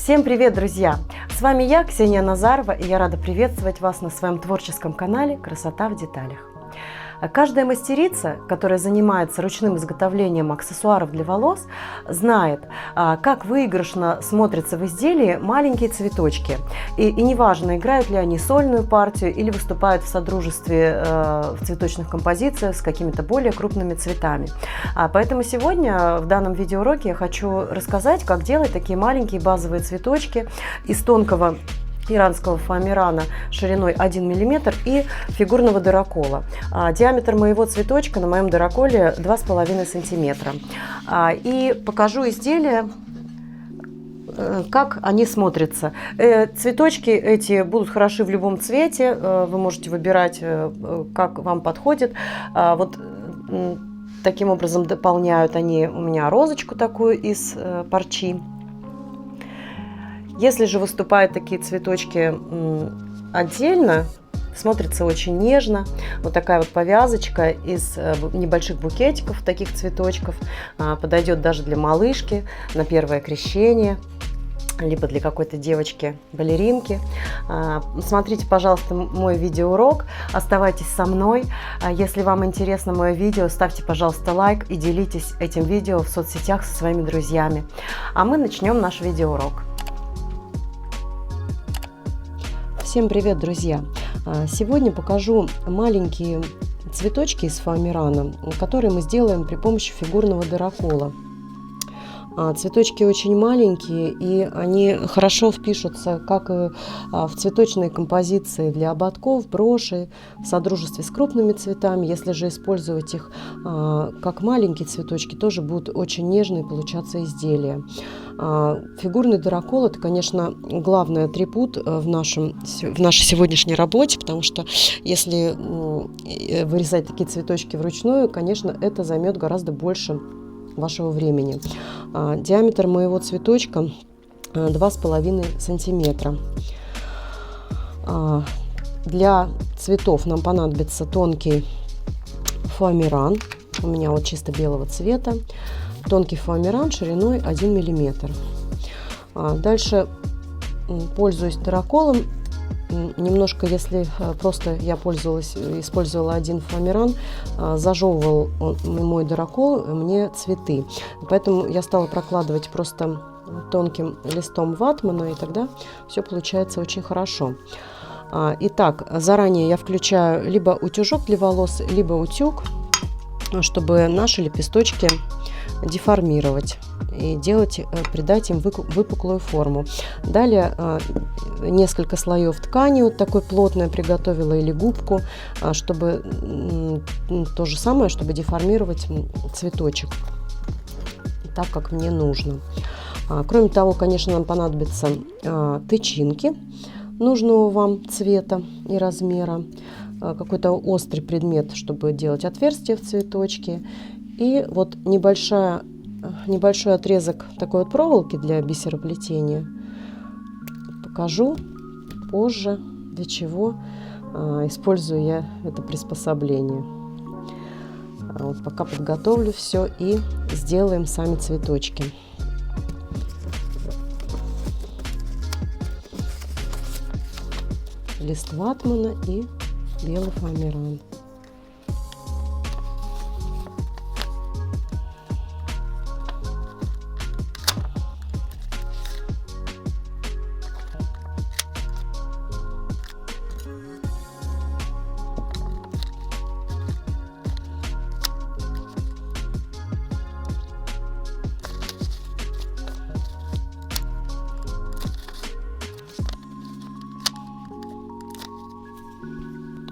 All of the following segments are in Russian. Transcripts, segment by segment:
Всем привет, друзья! С вами я, Ксения Назарова, и я рада приветствовать вас на своем творческом канале «Красота в деталях». Каждая мастерица, которая занимается ручным изготовлением аксессуаров для волос, знает, как выигрышно смотрятся в изделии маленькие цветочки. И неважно, играют ли они сольную партию или выступают в содружестве в цветочных композициях с какими-то более крупными цветами. Поэтому сегодня в данном видеоуроке я хочу рассказать, как делать такие маленькие базовые цветочки из тонкого иранского фоамирана шириной 1 мм и фигурного дырокола. Диаметр моего цветочка на моем дыроколе 2,5 см. И покажу изделия, как они смотрятся. Цветочки эти будут хороши в любом цвете. Вы можете выбирать, как вам подходит. Вот таким образом дополняют они у меня розочку такую из парчи. Если же выступают такие цветочки отдельно, смотрится очень нежно. Вот такая вот повязочка из небольших букетиков таких цветочков подойдет даже для малышки на первое крещение, либо для какой-то девочки-балеринки. Смотрите, пожалуйста, мой видеоурок, оставайтесь со мной. Если вам интересно мое видео, ставьте, пожалуйста, лайк и делитесь этим видео в соцсетях со своими друзьями. А мы начнем наш видеоурок. Всем привет, друзья! Сегодня покажу маленькие цветочки из фоамирана, которые мы сделаем при помощи фигурного дырокола. Цветочки очень маленькие, и они хорошо впишутся как и в цветочные композиции для ободков, брошей, в содружестве с крупными цветами. Если же использовать их как маленькие цветочки, тоже будут очень нежные получаться изделия. Фигурный дырокол – это, конечно, главный атрибут в нашей сегодняшней работе, потому что если вырезать такие цветочки вручную, конечно, это займет гораздо больше вашего времени. Диаметр моего цветочка 2,5 сантиметра. Для цветов нам понадобится тонкий фоамиран. У меня вот чисто белого цвета. Тонкий фоамиран шириной 1 мм. Дальше пользуюсь дыроколом. Немножко, если просто я использовала один фоамиран, зажевывал мой дырокол мне цветы. Поэтому я стала прокладывать просто тонким листом ватмана, и тогда все получается очень хорошо. Итак, заранее я включаю либо утюжок для волос, либо утюг, чтобы наши лепесточки деформировать и придать им выпуклую форму. Далее несколько слоев ткани вот такой плотной приготовила, или губку, чтобы то же самое, чтобы деформировать цветочек так, как мне нужно. Кроме того, конечно, нам понадобятся тычинки нужного вам цвета и размера, какой-то острый предмет, чтобы делать отверстие в цветочке, и вот небольшой отрезок такой вот проволоки для бисероплетения. Покажу позже, для чего использую я это приспособление. Вот пока подготовлю все и сделаем сами цветочки. Лист ватмана и белый фоамиран.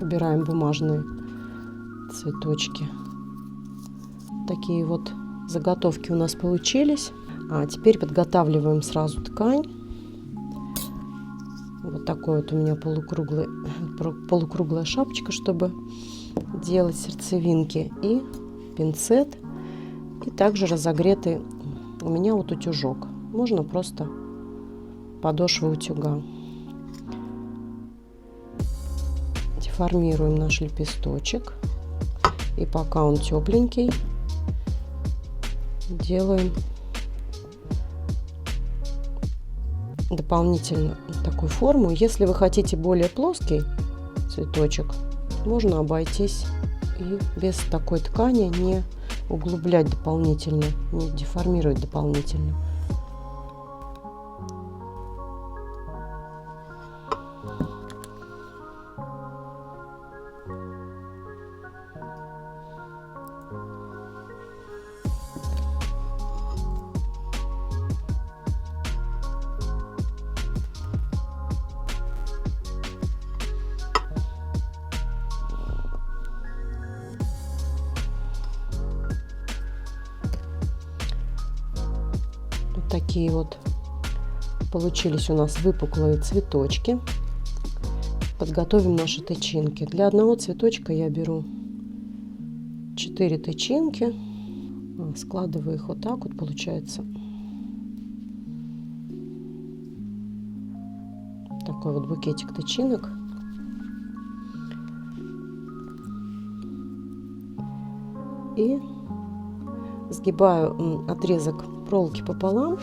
Убираем бумажные цветочки. Такие вот заготовки у нас получились. Теперь подготавливаем сразу ткань. Вот такой вот у меня полукруглая шапочка, чтобы делать сердцевинки, и пинцет, и также разогретый у меня вот утюжок. Можно просто подошва утюга. Формируем наш лепесточек, и пока он тепленький, делаем дополнительно такую форму. Если вы хотите более плоский цветочек, можно обойтись и без такой ткани, не углублять дополнительно, не деформировать дополнительно. Такие вот получились у нас выпуклые цветочки. Подготовим наши тычинки. Для одного цветочка я беру 4 тычинки, складываю их вот так вот, получается такой вот букетик тычинок. И сгибаю отрезок проволоки пополам,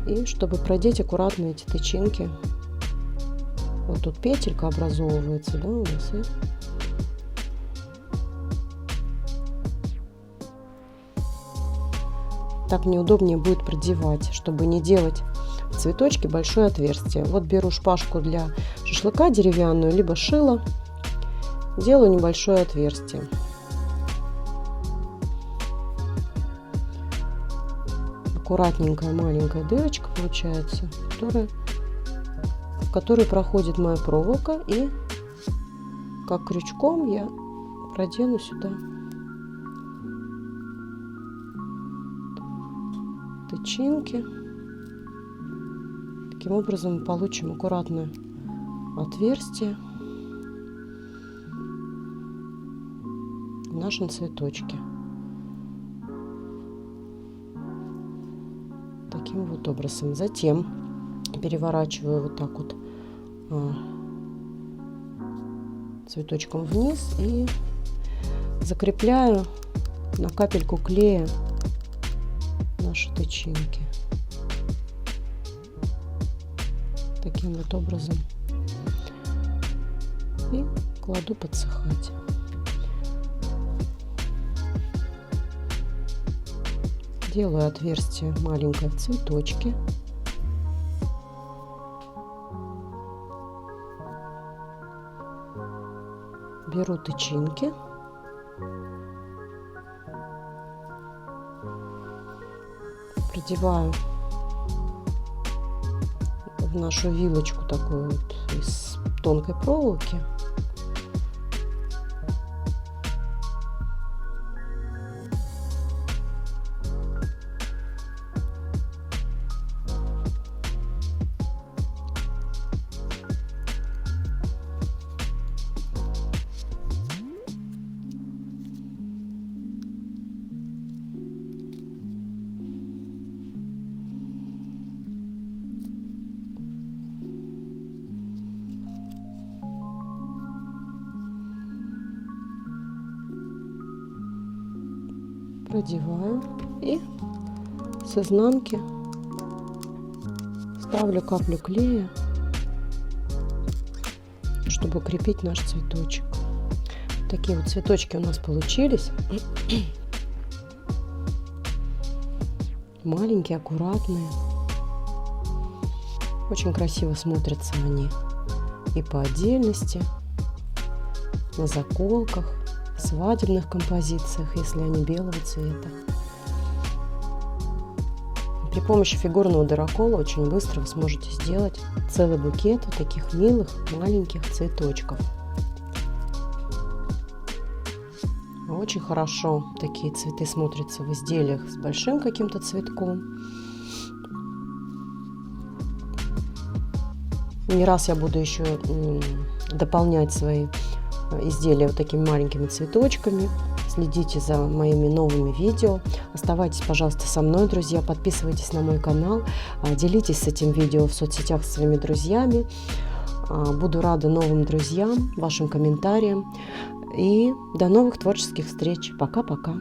и чтобы продеть аккуратно эти тычинки. Вот тут петелька образовывается, да, у нас. Так мне удобнее будет продевать, чтобы не делать в цветочке большое отверстие. Вот беру шпажку для шашлыка деревянную, либо шило, делаю небольшое отверстие. Аккуратненькая маленькая дырочка получается, в которую проходит моя проволока, и как крючком я продену сюда тычинки. Таким образом мы получим аккуратное отверстие в нашем цветочке. Таким вот образом. Затем переворачиваю вот так вот цветочком вниз и закрепляю на капельку клея наши тычинки. Таким вот образом. И кладу подсыхать. Делаю отверстие маленькое в цветочке. Беру тычинки. Продеваю в нашу вилочку такую вот из тонкой проволоки. Продеваю и с изнанки ставлю каплю клея, чтобы укрепить наш цветочек. Такие вот цветочки у нас получились. Маленькие, аккуратные. Очень красиво смотрятся они и по отдельности, на заколках, в свадебных композициях, если они белого цвета. При помощи фигурного дырокола очень быстро вы сможете сделать целый букет вот таких милых маленьких цветочков. Очень хорошо такие цветы смотрятся в изделиях с большим каким-то цветком. Не раз я буду еще дополнять свои изделия вот такими маленькими цветочками. Следите за моими новыми видео. Оставайтесь, пожалуйста, со мной, друзья. Подписывайтесь на мой канал. Делитесь с этим видео в соцсетях с своими друзьями. Буду рада новым друзьям, вашим комментариям. И до новых творческих встреч. Пока-пока.